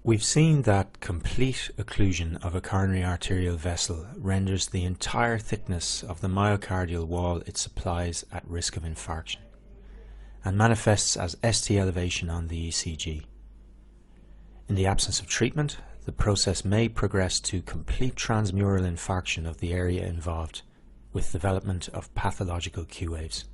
We've seen that complete occlusion of a coronary arterial vessel renders the entire thickness of the myocardial wall it supplies at risk of infarction and manifests as ST elevation on the ECG. In the absence of treatment, the process may progress to complete transmural infarction of the area involved, with development of pathological Q waves.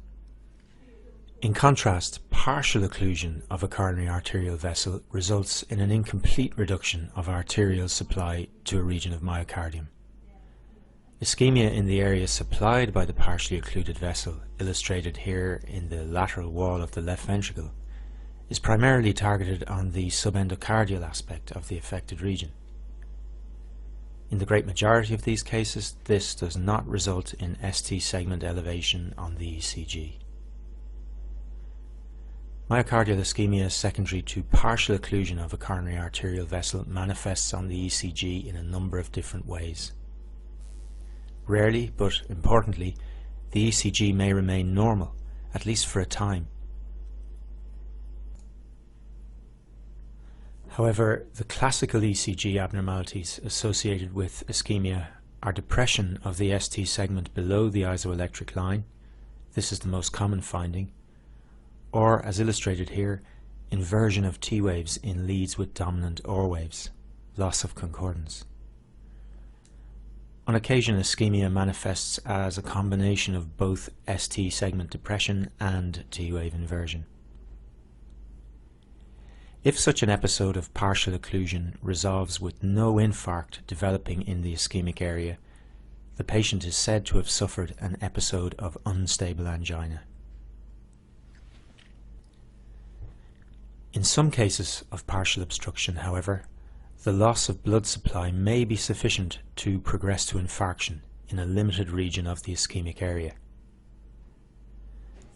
In contrast, partial occlusion of a coronary arterial vessel results in an incomplete reduction of arterial supply to a region of myocardium. Ischemia in the area supplied by the partially occluded vessel, illustrated here in the lateral wall of the left ventricle, is primarily targeted on the subendocardial aspect of the affected region. In the great majority of these cases, this does not result in ST segment elevation on the ECG. Myocardial ischemia secondary to partial occlusion of a coronary arterial vessel manifests on the ECG in a number of different ways. Rarely, but importantly, the ECG may remain normal, at least for a time. However, the classical ECG abnormalities associated with ischemia are depression of the ST segment below the isoelectric line, this is the most common finding, or, as illustrated here, inversion of T waves in leads with dominant OR waves, loss of concordance. On occasion, ischemia manifests as a combination of both ST segment depression and T wave inversion. If such an episode of partial occlusion resolves with no infarct developing in the ischemic area, the patient is said to have suffered an episode of unstable angina. In some cases of partial obstruction, however, the loss of blood supply may be sufficient to progress to infarction in a limited region of the ischemic area.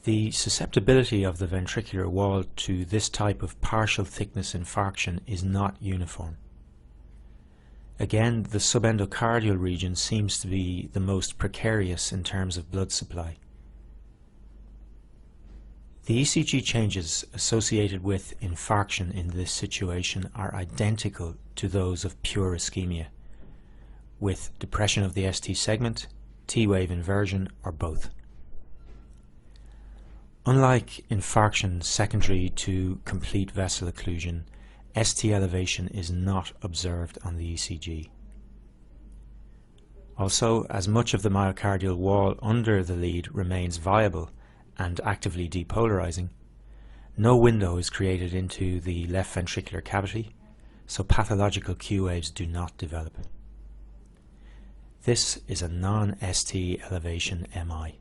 The susceptibility of the ventricular wall to this type of partial thickness infarction is not uniform. Again, the subendocardial region seems to be the most precarious in terms of blood supply. The ECG changes associated with infarction in this situation are identical to those of pure ischemia, with depression of the ST segment, T-wave inversion, or both. Unlike infarction secondary to complete vessel occlusion, ST elevation is not observed on the ECG. Also, as much of the myocardial wall under the lead remains viable and actively depolarizing, no window is created into the left ventricular cavity, so pathological Q waves do not develop. This is a non-ST elevation MI.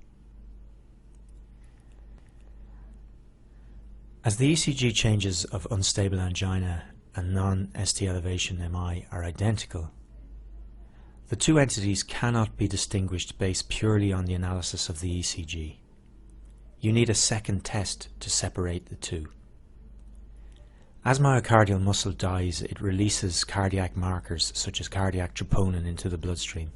As the ECG changes of unstable angina and non-ST elevation MI are identical, the two entities cannot be distinguished based purely on the analysis of the ECG. You need a second test to separate the two. As myocardial muscle dies, it releases cardiac markers such as cardiac troponin into the bloodstream.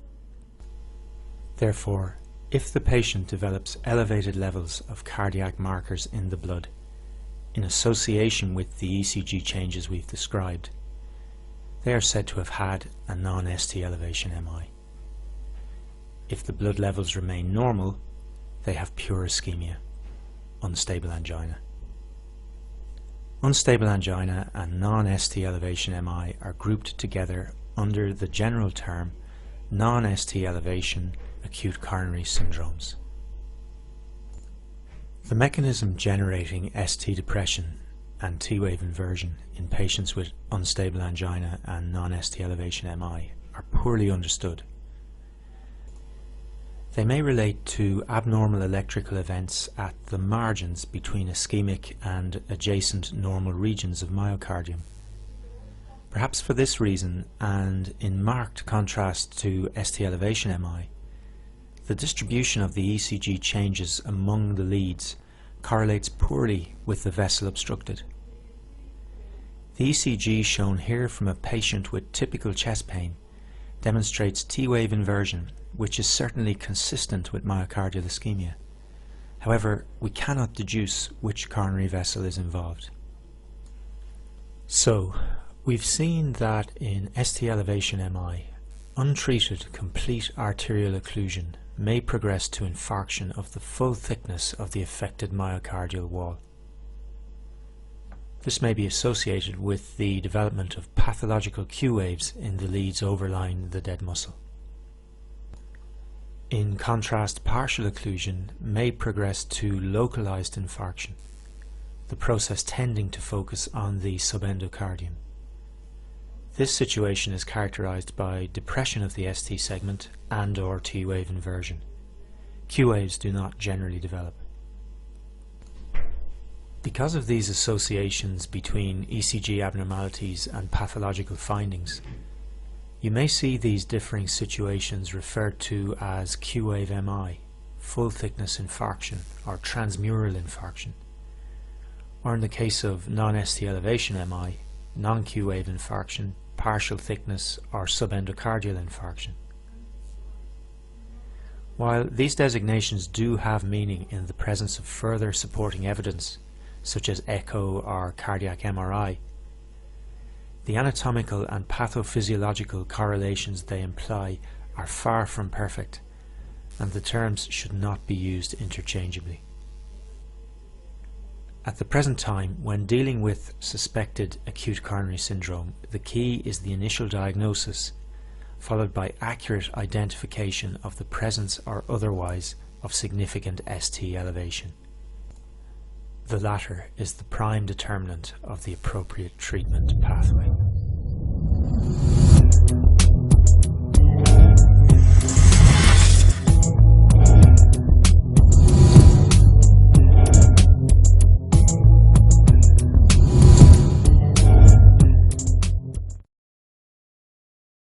Therefore, if the patient develops elevated levels of cardiac markers in the blood, in association with the ECG changes we've described, they are said to have had a non-ST elevation MI. If the blood levels remain normal, they have pure ischemia, unstable angina. Unstable angina and non-ST elevation MI are grouped together under the general term non-ST elevation acute coronary syndromes. The mechanism generating ST depression and T-wave inversion in patients with unstable angina and non-ST elevation MI are poorly understood. They may relate to abnormal electrical events at the margins between ischemic and adjacent normal regions of myocardium. Perhaps for this reason, and in marked contrast to ST elevation MI, the distribution of the ECG changes among the leads correlates poorly with the vessel obstructed. The ECG shown here from a patient with typical chest pain demonstrates T-wave inversion, which is certainly consistent with myocardial ischemia. However, we cannot deduce which coronary vessel is involved. So, We've seen that in ST elevation MI, untreated complete arterial occlusion may progress to infarction of the full thickness of the affected myocardial wall. This may be associated with the development of pathological Q waves in the leads overlying the dead muscle. In contrast, partial occlusion may progress to localized infarction, the process tending to focus on the subendocardium. This situation is characterized by depression of the ST segment and/or T-wave inversion. Q waves do not generally develop. Because of these associations between ECG abnormalities and pathological findings, you may see these differing situations referred to as Q-wave MI, full thickness infarction, or transmural infarction, or in the case of non-ST elevation MI, non-Q-wave infarction, partial thickness, or subendocardial infarction. While these designations do have meaning in the presence of further supporting evidence, such as echo or cardiac MRI, the anatomical and pathophysiological correlations they imply are far from perfect, and the terms should not be used interchangeably. At the present time, when dealing with suspected acute coronary syndrome, the key is the initial diagnosis, followed by accurate identification of the presence or otherwise of significant ST elevation. The latter is the prime determinant of the appropriate treatment pathway.